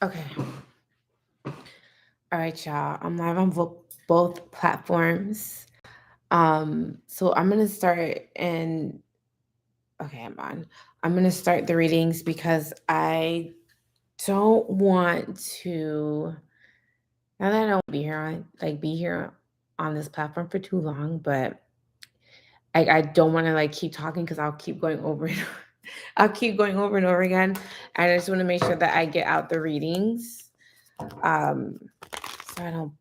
Okay. All right, y'all. I'm live on both platforms. So I'm gonna start and okay, I'm on. I'm gonna start the readings because I don't want to. Now that I don't be here on this platform for too long, but I don't want to like keep talking because I'll keep going over and I'll keep going over and over again. And I just want to make sure that I get out the readings, um, so I don't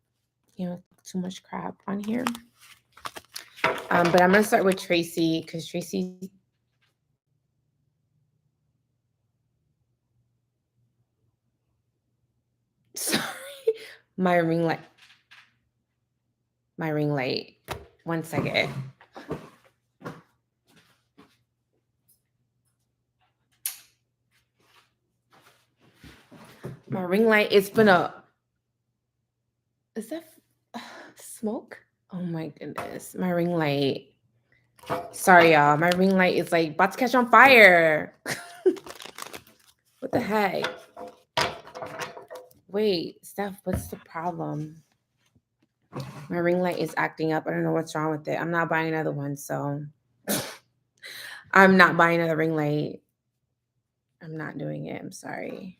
too much crap on here. But I'm gonna start with Tracy because Tracy. Sorry, my ring light. My ring light. 1 second. My ring light. It's been a. Is that smoke? Oh my goodness, my ring light. Sorry, y'all. My ring light is like about to catch on fire. What the heck? Wait, Steph, what's the problem? My ring light is acting up. I don't know what's wrong with it. I'm not buying another one, so I'm not buying another ring light. I'm not doing it. I'm sorry.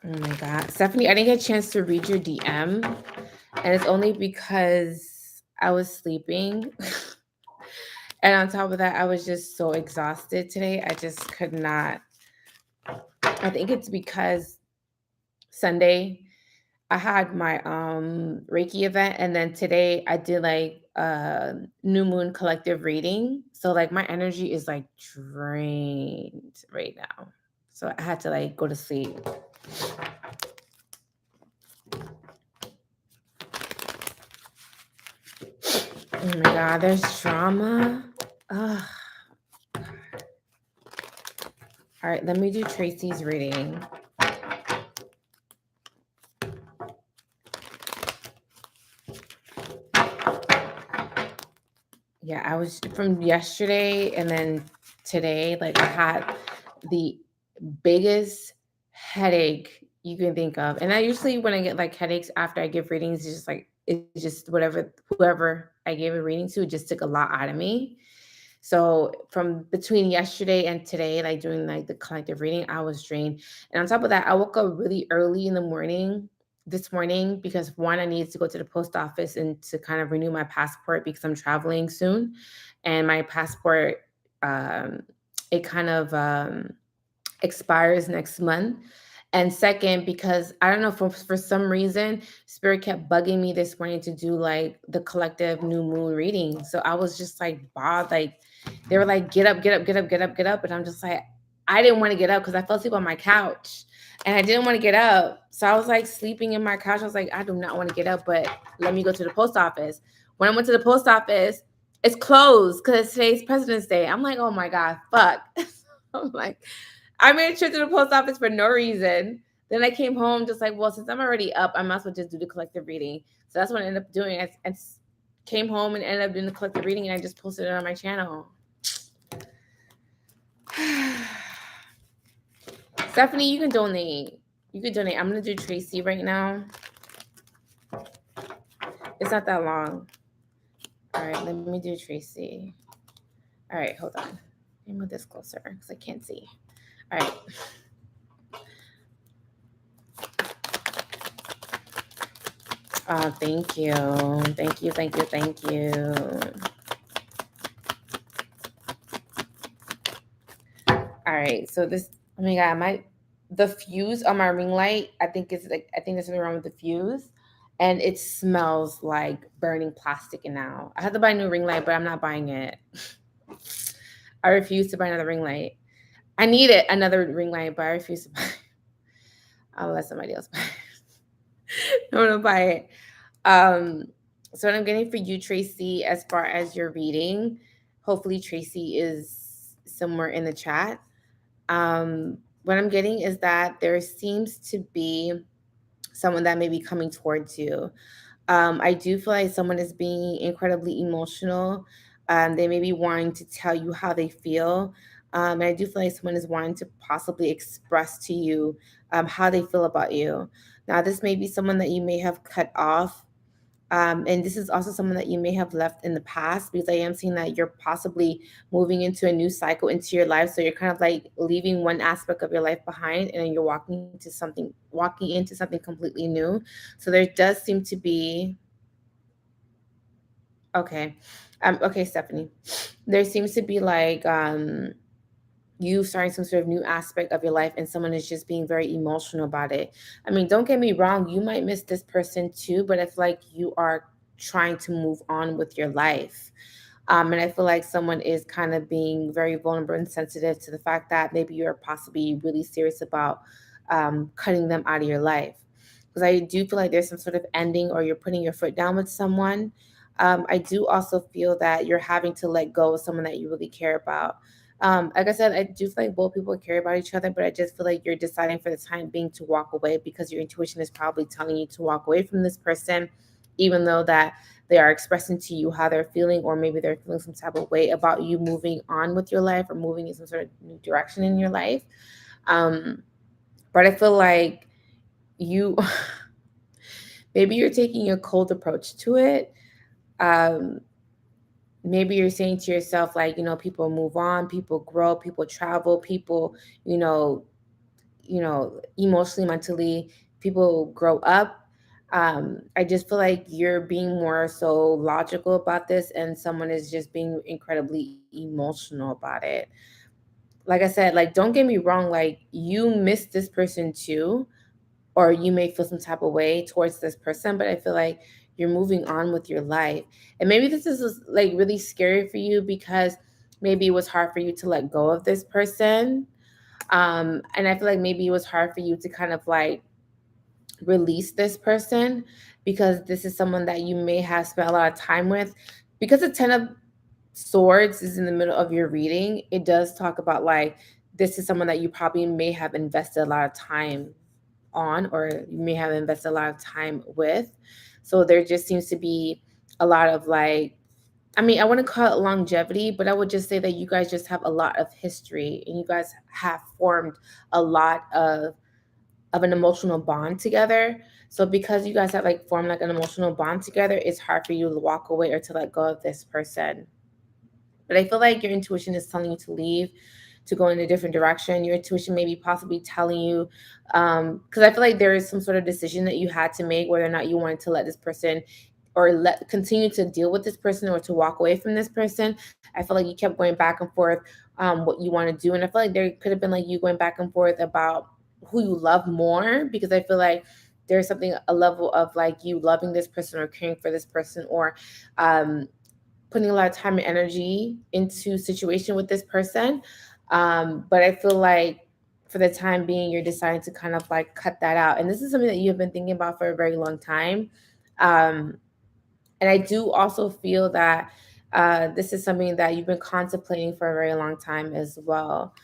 Oh my God. Stephanie, I didn't get a chance to read your DM, and it's only because I was sleeping. And on top of that, I was just so exhausted today. I just could not. I think it's because Sunday I had my Reiki event, and then today I did like a new moon collective reading. So like my energy is like drained right now. So I had to like go to sleep. Oh my God, there's drama. Ugh. All right, let me do Tracy's reading. Yeah, I was from yesterday and then today, like I had the biggest headache you can think of. And I usually when I get like headaches after I give readings, it's just whoever I gave a reading to just took a lot out of me. So from between yesterday and today, like doing like the collective reading, I was drained. And on top of that, I woke up really early in the morning this morning because one, I needed to go to the post office and to kind of renew my passport because I'm traveling soon. And my passport, um, it kind of expires next month. And second, because I don't know, for some reason, Spirit kept bugging me this morning to do like the collective new moon reading. So I was just like, bothered. Like they were like, get up, get up, get up, get up, get up. And I'm just like, I didn't want to get up because I fell asleep on my couch and I didn't want to get up. So I was like sleeping in my couch. I was like, I do not want to get up, but let me go to the post office. When I went to the post office, it's closed because today's President's Day. I'm like, oh my God, fuck. I'm like, I made a trip to the post office for no reason. Then I came home just like, well, since I'm already up, I might as well just do the collective reading. So that's what I ended up doing. I came home and ended up doing the collective reading, and I just posted it on my channel. Stephanie, you can donate. You can donate. I'm going to do Tracy right now. It's not that long. All right, let me do Tracy. All right, hold on. Let me move this closer because I can't see. All right. Thank you. Thank you, thank you, thank you. All right, so this, oh my God, the fuse on my ring light, I think there's something wrong with the fuse, and it smells like burning plastic now. I had to buy a new ring light, but I'm not buying it. I refuse to buy another ring light. I need it, another ring light, but I refuse to buy it. I'll let somebody else buy it. I'm gonna buy it. So what I'm getting for you, Tracy, as far as your reading, hopefully Tracy is somewhere in the chat. What I'm getting is that there seems to be someone that may be coming towards you. I do feel like someone is being incredibly emotional. They may be wanting to tell you how they feel. And I do feel like someone is wanting to possibly express to you how they feel about you. Now, this may be someone that you may have cut off, and this is also someone that you may have left in the past, because I am seeing that you're possibly moving into a new cycle into your life. So you're kind of like leaving one aspect of your life behind, and then you're walking into something completely new. So there does seem to be, okay, okay, Stephanie, there seems to be like you starting some sort of new aspect of your life, and someone is just being very emotional about it. I mean, don't get me wrong, you might miss this person too, but I feel like you are trying to move on with your life. And I feel like someone is kind of being very vulnerable and sensitive to the fact that maybe you're possibly really serious about cutting them out of your life. Because I do feel like there's some sort of ending, or you're putting your foot down with someone. I do also feel that you're having to let go of someone that you really care about. Like I said, I do feel like both people care about each other, but I just feel like you're deciding for the time being to walk away, because your intuition is probably telling you to walk away from this person, even though that they are expressing to you how they're feeling, or maybe they're feeling some type of way about you moving on with your life, or moving in some sort of new direction in your life. Um, but I feel like you, maybe you're taking a cold approach to it. Um, Maybe you're saying to yourself, like, people move on, people grow, people travel, people, you know, emotionally, mentally, people grow up. I just feel like you're being more so logical about this, and someone is just being incredibly emotional about it. Like I said, like, don't get me wrong, like, you miss this person too, or you may feel some type of way towards this person, but I feel like you're moving on with your life. And maybe this is like really scary for you, because maybe it was hard for you to let go of this person. And I feel like maybe it was hard for you to kind of like release this person, because this is someone that you may have spent a lot of time with. Because the 10 of Swords is in the middle of your reading, it does talk about like this is someone that you probably may have invested a lot of time on, or you may have invested a lot of time with. So there just seems to be a lot of like, I mean, I wouldn't call it longevity, but I would just say that you guys just have a lot of history, and you guys have formed a lot of an emotional bond together. So because you guys have like formed like an emotional bond together, it's hard for you to walk away or to let go of this person. But I feel like your intuition is telling you to leave, to go in a different direction. Your intuition may be possibly telling you, because I feel like there is some sort of decision that you had to make, whether or not you wanted to let this person, or let continue to deal with this person, or to walk away from this person. I feel like you kept going back and forth, what you want to do. And I feel like there could have been like you going back and forth about who you love more, because I feel like there's something, a level of like you loving this person, or caring for this person, or um, putting a lot of time and energy into situation with this person. But I feel like for the time being, you're deciding to kind of like cut that out. And this is something that you've been thinking about for a very long time. Um, and I do also feel that this is something that you've been contemplating for a very long time as well.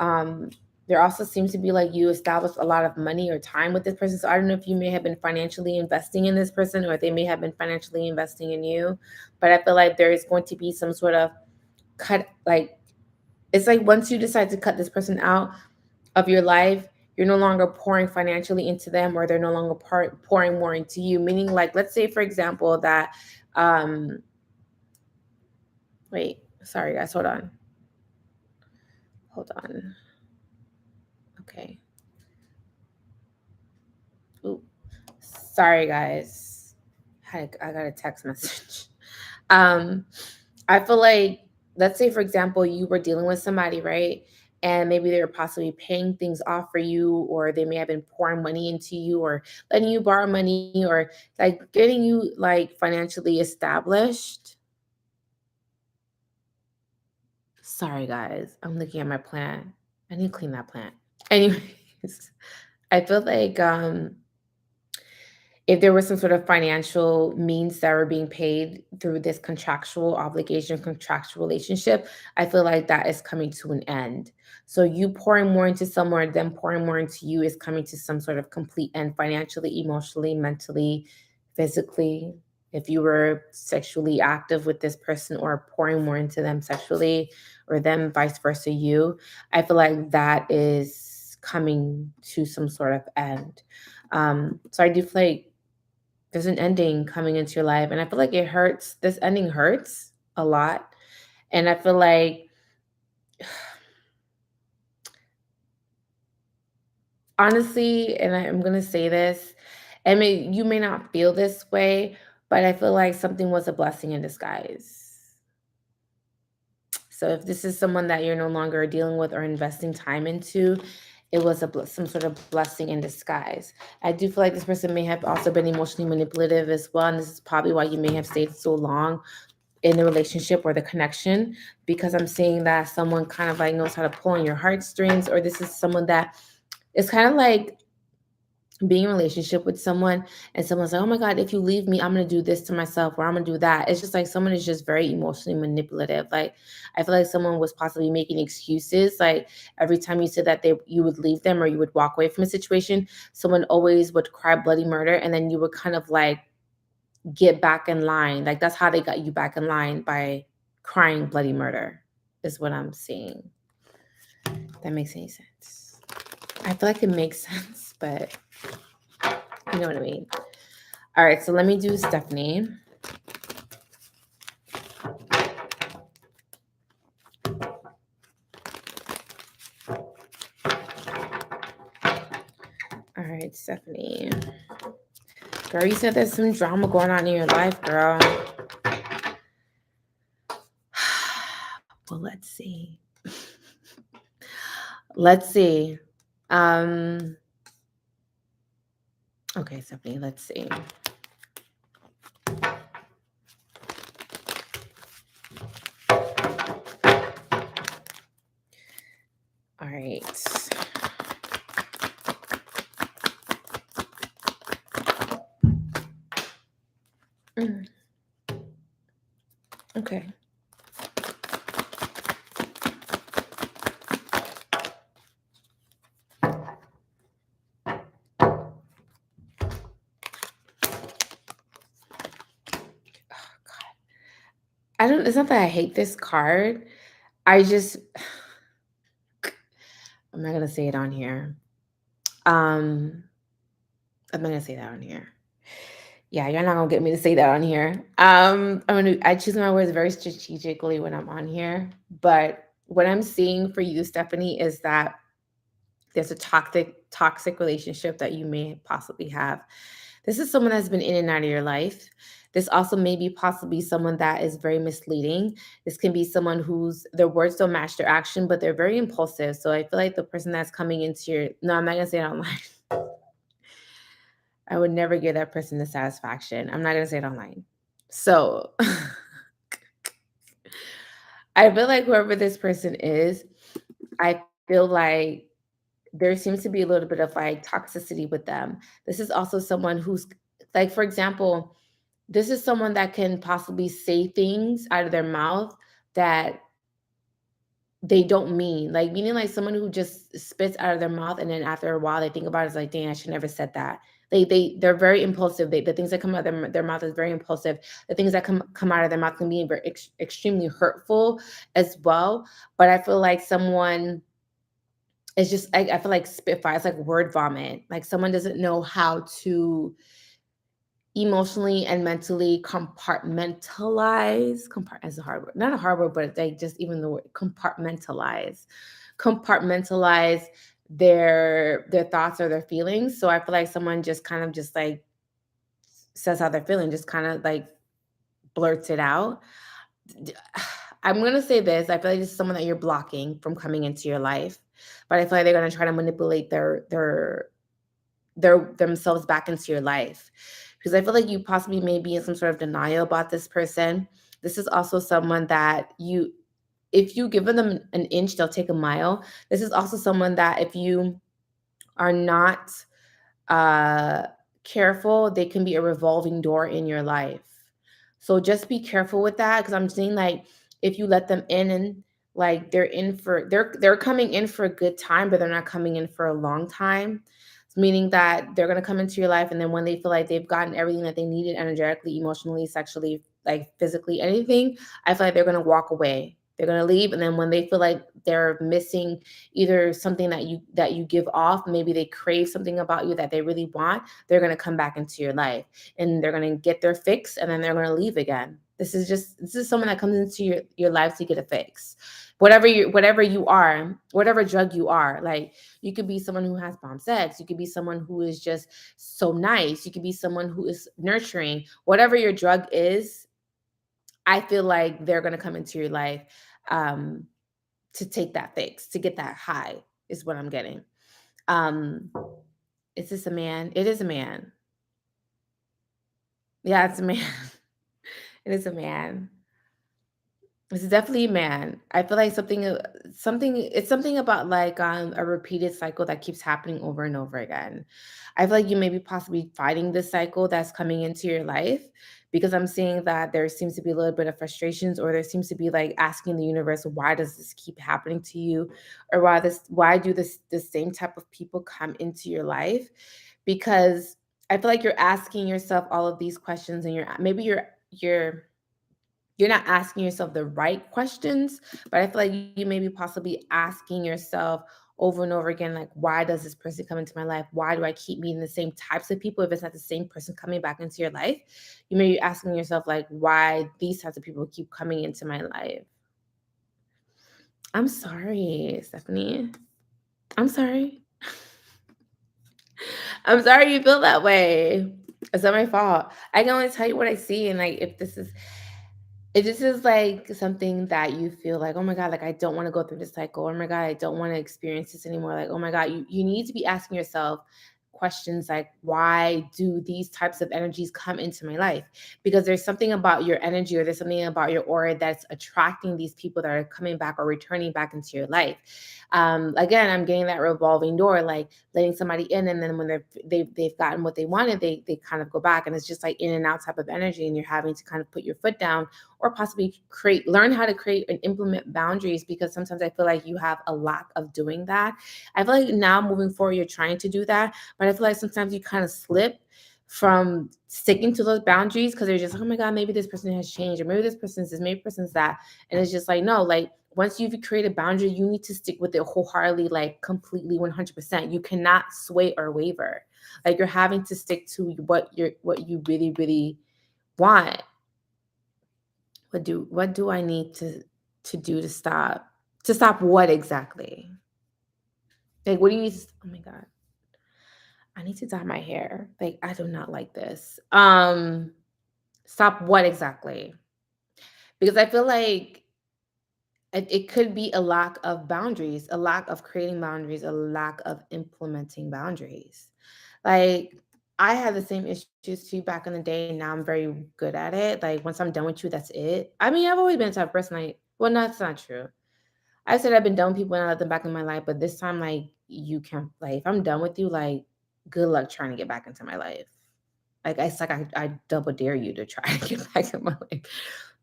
Um, there also seems to be like you established a lot of money or time with this person. So I don't know if you may have been financially investing in this person, or they may have been financially investing in you. But I feel like there is going to be some sort of cut. Like, it's like once you decide to cut this person out of your life, you're no longer pouring financially into them, or they're no longer pouring more into you. Meaning, like, let's say, for example, that, um, wait, sorry guys, hold on. Okay. Ooh, sorry guys. I got a text message. Um, I feel like, let's say, for example, you were dealing with somebody, right? And maybe they were possibly paying things off for you, or they may have been pouring money into you, or letting you borrow money, or like getting you like financially established. Sorry, guys. I'm looking at my plant. I need to clean that plant. Anyways, I feel like if there was some sort of financial means that were being paid through this contractual obligation, contractual relationship, I feel like that is coming to an end. So you pouring more into someone, them pouring more into you, is coming to some sort of complete end, financially, emotionally, mentally, physically. if you were sexually active with this person or pouring more into them sexually, or them vice versa you, I feel like that is coming to some sort of end. So I do feel like there's an ending coming into your life, and I feel like it hurts. This ending hurts a lot. And I feel like, honestly, and I'm gonna say this, I mean, you may not feel this way, but I feel like something was a blessing in disguise. So if this is someone that you're no longer dealing with or investing time into, it was some sort of blessing in disguise. I do feel like this person may have also been emotionally manipulative as well, and this is probably why you may have stayed so long in the relationship or the connection, because I'm seeing that someone kind of like knows how to pull on your heartstrings, or this is someone that is kind of like being in a relationship with someone and someone's like, oh my God, if you leave me, I'm going to do this to myself or I'm going to do that. It's just like someone is just very emotionally manipulative. Like, I feel like someone was possibly making excuses. Like, every time you said that you would leave them or you would walk away from a situation, someone always would cry bloody murder. And then you would kind of like get back in line. Like, that's how they got you back in line, by crying bloody murder, is what I'm seeing. If that makes any sense. I feel like it makes sense, but you know what I mean. All right, so let me do Stephanie. All right, Stephanie. Girl, you said there's some drama going on in your life, girl. Well, let's see. Let's see. Okay, Stephanie, let's see. All right. Okay. It's not that I hate this card. I'm not gonna say it on here. I'm not gonna say that on here. Yeah, you're not gonna get me to say that on here. I choose my words very strategically when I'm on here. But what I'm seeing for you, Stephanie, is that there's a toxic relationship that you may possibly have. This is someone that's been in and out of your life. This also may be possibly someone that is very misleading. This can be someone whose their words don't match their action, but they're very impulsive. So I feel like the person that's coming into your no, I'm not gonna say it online. I would never give that person the satisfaction. I'm not gonna say it online. So I feel like whoever this person is, I feel like there seems to be a little bit of like toxicity with them. This is also someone who's like, for example, this is someone that can possibly say things out of their mouth that they don't mean. Like, meaning like someone who just spits out of their mouth and then after a while they think about it, it's like, dang, I should never said that. They're very impulsive. The things that come out of their mouth is very impulsive. The things that come out of their mouth can be very extremely hurtful as well. But I feel like someone is just I feel like spitfire. It's like word vomit. Like someone doesn't know how to emotionally and mentally compartmentalize. As a hard word, not a hard word, but like just even the word compartmentalize their thoughts or their feelings. So I feel like someone just kind of just like says how they're feeling, just kind of like blurts it out. I'm gonna say this. I feel like this is someone that you're blocking from coming into your life, but I feel like they're gonna try to manipulate themselves back into your life, because I feel like you possibly may be in some sort of denial about this person. This is also someone that if you give them an inch, they'll take a mile. This is also someone that if you are not uh, careful, they can be a revolving door in your life. So just be careful with that, because I'm saying like if you let them in and like they're coming in for a good time, but they're not coming in for a long time. meaning that they're going to come into your life, and then when they feel like they've gotten everything that they needed energetically, emotionally, sexually, like physically, anything, I feel like they're going to walk away. They're going to leave, and then when they feel like they're missing either something that you give off, maybe they crave something about you that they really want, they're going to come back into your life, and they're going to get their fix, and then they're going to leave again. This is someone that comes into your life to get a fix. Whatever you are, whatever drug you are, like, you could be someone who has bomb sex. You could be someone who is just so nice. You could be someone who is nurturing. Whatever your drug is, I feel like they're going to come into your life um, to take that fix, to get that high, is what I'm getting. Um, is this a man? It is a man. Yeah, it's a man. It is a man. It's definitely a man. I feel like it's something about like a repeated cycle that keeps happening over and over again. I feel like you may be possibly fighting this cycle that's coming into your life, because I'm seeing that there seems to be a little bit of frustrations, or there seems to be like asking the universe, why does this keep happening to you? Or why do the same type of people come into your life? Because I feel like you're asking yourself all of these questions, and you're not asking yourself the right questions, but I feel like you may be possibly asking yourself over and over again, like, why does this person come into my life? Why do I keep meeting the same types of people if it's not the same person coming back into your life? You may be asking yourself, like, why these types of people keep coming into my life. I'm sorry, Stephanie. I'm sorry. I'm sorry you feel that way. It's not my fault. I can only tell you what I see, and like, if this is like something that you feel like, oh my God, like I don't want to go through this cycle. Oh my God, I don't want to experience this anymore. Like, oh my God, you need to be asking yourself questions like, why do these types of energies come into my life? Because there's something about your energy, or there's something about your aura that's attracting these people that are coming back or returning back into your life. Again, I'm getting that revolving door, like letting somebody in, and then when they've gotten what they wanted, they kind of go back, and it's just like in and out type of energy, and you're having to kind of put your foot down, or possibly learn how to create and implement boundaries, because sometimes I feel like you have a lack of doing that. I feel like now moving forward, you're trying to do that, but I feel like sometimes you kind of slip from sticking to those boundaries, because they're just like, oh my God, maybe this person has changed, or maybe this person's this, maybe person's that. And it's just like, no, like once you've created a boundary, you need to stick with it wholeheartedly, like completely 100%. You cannot sway or waver. Like, you're having to stick to what you really, really want. What do I need to do to stop? To stop what exactly? Like, what do you need to, oh my God. I need to dye my hair. Like, I do not like this. Stop what exactly? Because I feel like it could be a lack of boundaries, a lack of creating boundaries, a lack of implementing boundaries. Like, I had the same issues too back in the day, and now I'm very good at it. Like, once I'm done with you, that's it. I mean, I've always been a type of person. Well, no, that's not true. I said I've been done with people and I let them back in my life, but this time, like, you can't. Like, if I'm done with you, like, good luck trying to get back into my life. Like, I double dare you to try to get back in my life,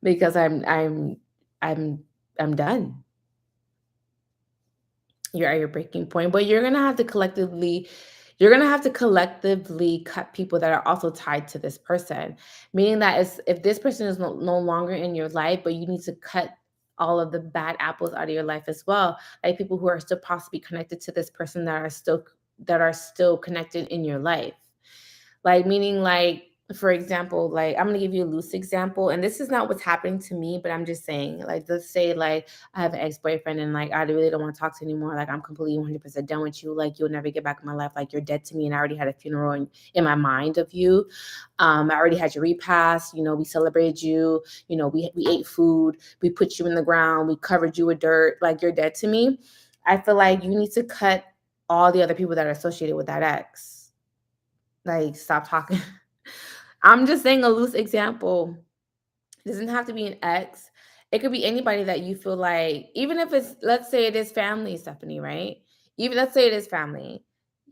because I'm I'm done. You're at your breaking point, but you're gonna have to collectively cut people that are also tied to this person. Meaning that if this person is no longer in your life, but you need to cut all of the bad apples out of your life as well. Like, people who are still possibly connected to this person, that are still connected in your life. Like, meaning, like, for example, like, I'm gonna give you a loose example, and this is not what's happening to me, but I'm just saying, like, let's say, like, I have an ex-boyfriend, and like, I really don't want to talk to you anymore. Like, I'm completely 100% done with you. Like, you'll never get back in my life. Like, you're dead to me, and I already had a funeral in my mind of you. I already had your repast. We celebrated you. We ate food. We put you in the ground. We covered you with dirt. Like, you're dead to me. I feel like you need to cut all the other people that are associated with that ex. Like, stop talking. I'm just saying a loose example. It doesn't have to be an ex. It could be anybody that you feel like, even if it's, let's say it is family, Stephanie, right? Even let's say it is family.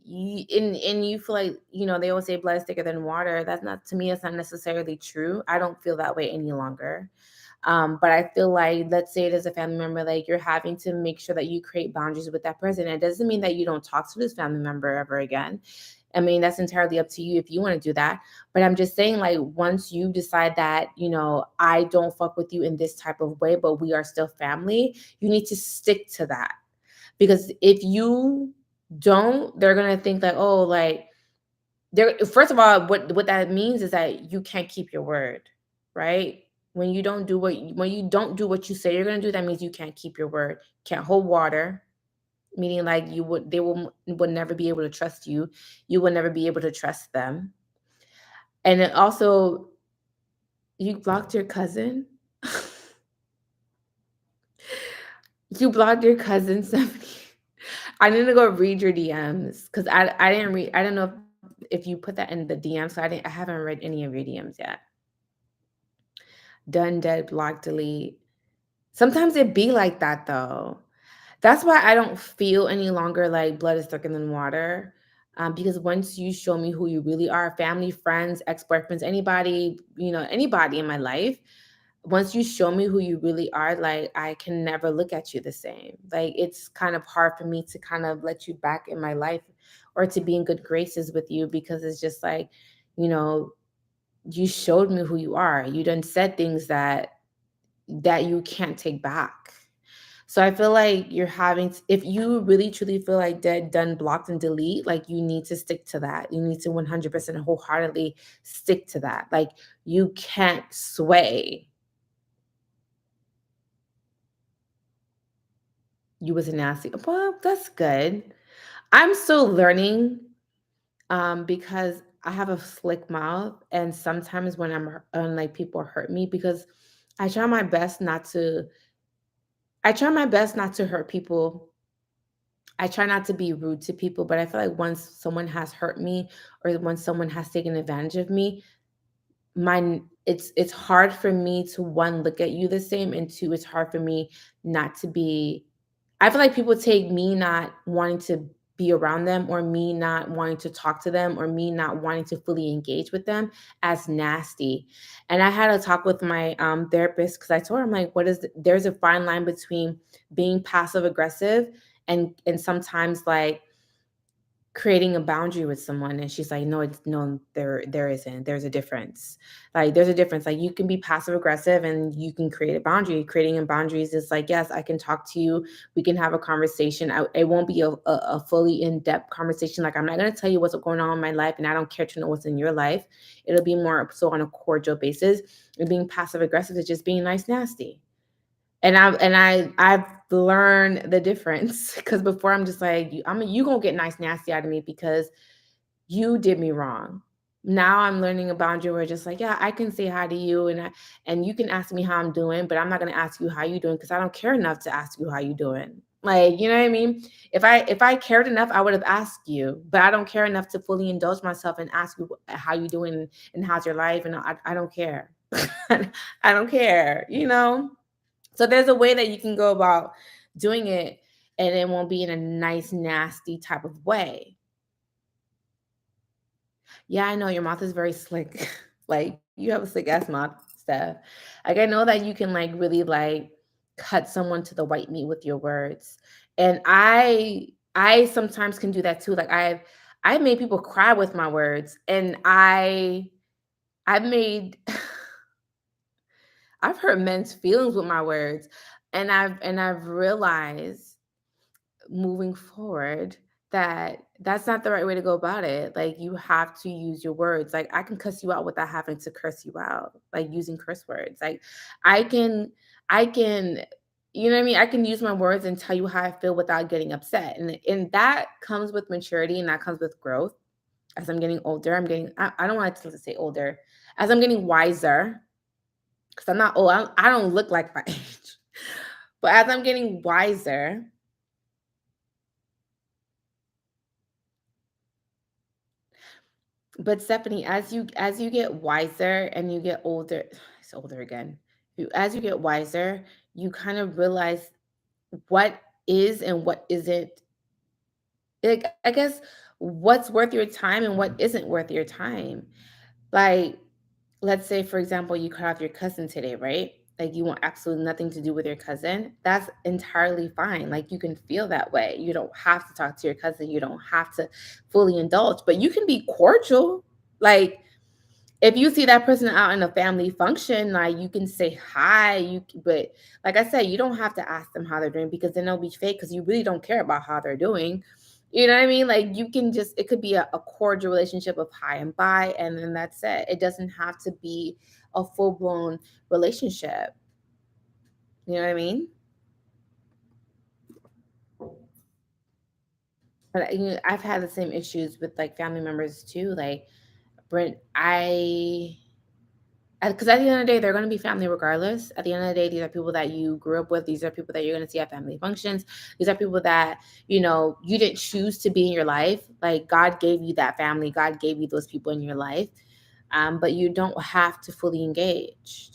And you feel like, they always say blood is thicker than water. That's not, to me, it's not necessarily true. I don't feel that way any longer. But I feel like, let's say it is a family member, like you're having to make sure that you create boundaries with that person. It doesn't mean that you don't talk to this family member ever again. I mean, that's entirely up to you if you want to do that. But I'm just saying, like, once you decide that, I don't fuck with you in this type of way, but we are still family, you need to stick to that. Because if you don't, they're gonna think like, oh, like, there, first of all, what that means is that you can't keep your word, right? When you don't do what you say you're gonna do, that means you can't keep your word. Can't hold water, meaning like they would never be able to trust you. You would never be able to trust them. And then also, you blocked your cousin. You blocked your cousin, Stephanie. I need to go read your DMs because I didn't read. I don't know if you put that in the DMs. So I haven't read any of your DMs yet. Done, dead, block, delete. Sometimes it be like that though. That's why I don't feel any longer like blood is thicker than water. Because once you show me who you really are, family, friends, ex-boyfriends, anybody, anybody in my life, once you show me who you really are, like I can never look at you the same. Like it's kind of hard for me to kind of let you back in my life or to be in good graces with you because it's just like, you know, you showed me who you are. You done said things that you can't take back. So I feel like you're if you really truly feel like dead, done, blocked, and delete, like you need to stick to that. You need to 100% wholeheartedly stick to that. Like you can't sway. You was a nasty. Well, that's good. I'm still learning because I have a slick mouth, and sometimes when like people hurt me, because I try my best not to. I try my best not to hurt people. I try not to be rude to people, but I feel like once someone has hurt me or when someone has taken advantage of me, it's hard for me to, one, look at you the same, and two, it's hard for me not to be. I feel like people take me not wanting to be around them or me not wanting to talk to them or me not wanting to fully engage with them as nasty. And I had a talk with my therapist because I told her, I'm like, there's a fine line between being passive aggressive and sometimes like creating a boundary with someone. And she's like, no, there isn't. There's a difference. Like there's a difference. Like you can be passive aggressive and you can create a boundary. Creating a boundaries is like, yes, I can talk to you, we can have a conversation. It won't be a fully in-depth conversation. Like I'm not going to tell you what's going on in my life and I don't care to know what's in your life. It'll be more so on a cordial basis. And being passive aggressive is just being nice nasty. And I've learned the difference because before I'm just like, you gonna get nice nasty out of me because you did me wrong. Now I'm learning a boundary where just like, yeah, I can say hi to you and you can ask me how I'm doing, but I'm not gonna ask you how you doing because I don't care enough to ask you how you doing. Like, you know what I mean? If I cared enough, I would have asked you, but I don't care enough to fully indulge myself and ask you how you doing and how's your life, and I don't care. I don't care, you know? So there's a way that you can go about doing it and it won't be in a nice, nasty type of way. Yeah, I know your mouth is very slick. Like you have a slick ass mouth, Steph. Like I know that you can like really like cut someone to the white meat with your words. And I sometimes can do that too. Like I've made people cry with my words. And I've made I've hurt men's feelings with my words. And I've realized moving forward that that's not the right way to go about it. Like you have to use your words. Like I can cuss you out without having to curse you out, like using curse words. Like I can I can you know what I mean? I can use my words and tell you how I feel without getting upset. And that comes with maturity and that comes with growth. As I'm getting older, I don't want to say older. As I'm getting wiser, because I'm not old. I don't look like my age. But as I'm getting wiser, but Stephanie, as you get wiser and you get older, it's older again. As you get wiser, you kind of realize what is and what isn't. Like I guess what's worth your time and what isn't worth your time. Like, let's say for example, you cut off your cousin today, right? like you want absolutely nothing to do with your cousin, that's entirely fine. Like you can feel that way. You don't have to talk to your cousin. You don't have to fully indulge, but you can be cordial. Like if you see that person out in a family function, like you can say hi, but like I said, you don't have to ask them how they're doing because then they'll be fake because you really don't care about how they're doing. You know what I mean? Like you can just, it could be a cordial relationship of hi and bye, and then that's it. It doesn't have to be a full blown relationship. You know what I mean? But I've had the same issues with like family members too. Like Brent, because at the end of the day, they're going to be family regardless. At the end of the day, these are people that you grew up with. These are people that you're going to see at family functions. These are people that, you didn't choose to be in your life. Like God gave you that family. God gave you those people in your life. But you don't have to fully engage.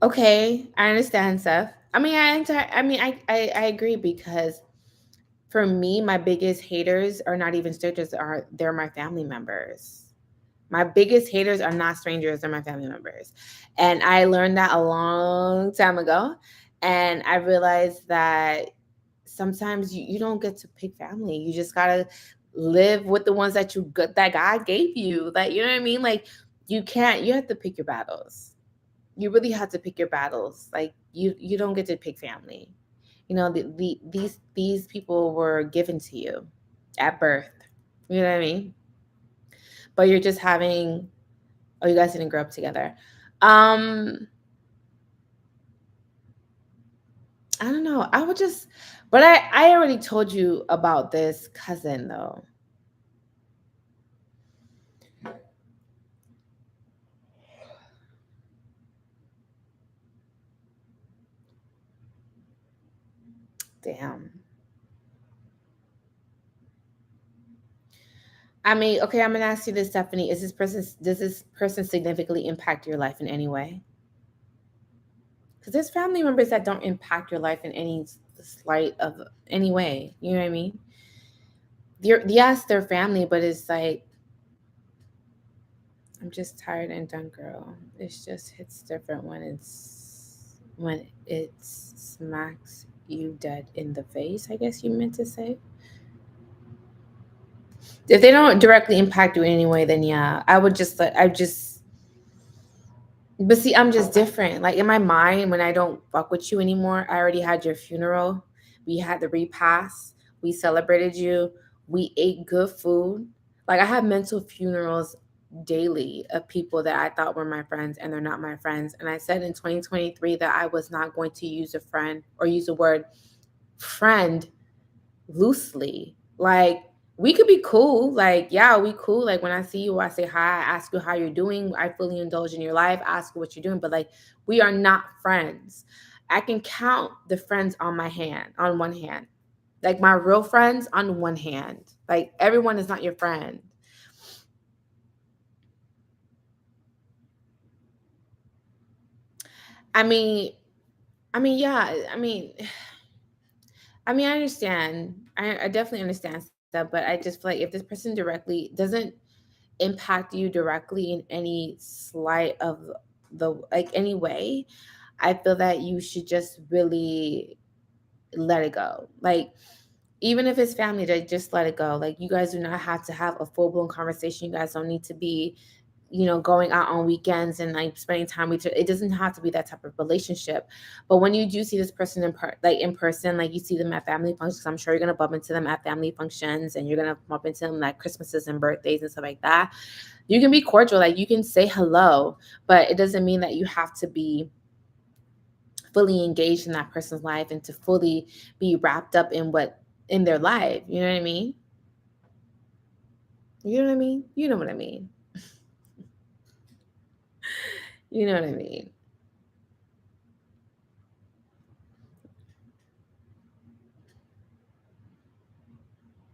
Okay, I understand, Seth. I agree because for me, my biggest haters are not even strangers, they're my family members. My biggest haters are not strangers, they're my family members. And I learned that a long time ago. And I realized that sometimes you don't get to pick family. You just gotta live with the ones that that God gave you. Like, you know what I mean? Like you have to pick your battles. You really have to pick your battles. Like you don't get to pick family. These people were given to you at birth. You know what I mean? But you're just having, oh, you guys didn't grow up together. I don't know. But I already told you about this cousin though. Damn. Okay, I'm gonna ask you this, Stephanie. Does this person significantly impact your life in any way? Because there's family members that don't impact your life in any slight of any way. You know what I mean? Yes, they're family, but it's like, I'm just tired and done, girl. It just hits different when it smacks you dead in the face, I guess you meant to say. If they don't directly impact you in any way, then yeah, but see, I'm just different. Like in my mind, when I don't fuck with you anymore, I already had your funeral. We had the repast. We celebrated you. We ate good food. Like I have mental funerals daily of people that I thought were my friends and they're not my friends. And I said in 2023 that I was not going to use a friend or use the word friend loosely. Like we could be cool. Like, yeah, we cool. Like when I see you, I say hi, I ask you how you're doing. I fully indulge in your life, ask you what you're doing. But like we are not friends. I can count the friends on one hand. Like my real friends on one hand. Like everyone is not your friend. I mean, yeah. I understand. I definitely understand that, but I just feel like if this person directly doesn't impact you directly in any slight of the like any way, I feel that you should just really let it go. Like even if it's family, just let it go. Like you guys do not have to have a full blown conversation. You guys don't need to be, going out on weekends and like spending time with each other. It doesn't have to be that type of relationship. But when you do see this person in person, like you see them at family functions, I'm sure you're gonna bump into them at family functions, and you're gonna bump into them like Christmases and birthdays and stuff like that. You can be cordial, like you can say hello, but it doesn't mean that you have to be fully engaged in that person's life and to fully be wrapped up in their life. You know what I mean? You know what I mean? You know what I mean. You know what I mean.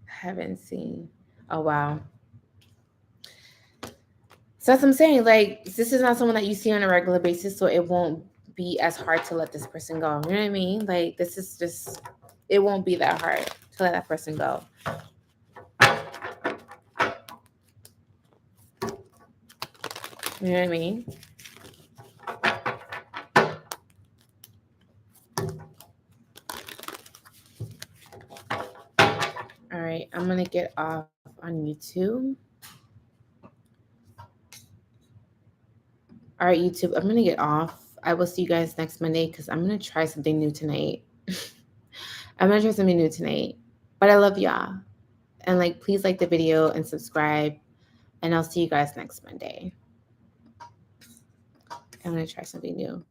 Haven't seen. Oh wow. So that's what I'm saying. Like this is not someone that you see on a regular basis, so it won't be as hard to let this person go. You know what I mean? Like this is just, it won't be that hard to let that person go. You know what I mean? All right, I'm going to get off on YouTube. All right, YouTube, I'm going to get off. I will see you guys next Monday because I'm going to try something new tonight. I'm going to try something new tonight. But I love y'all. And like, please like the video and subscribe. And I'll see you guys next Monday. I'm going to try something new.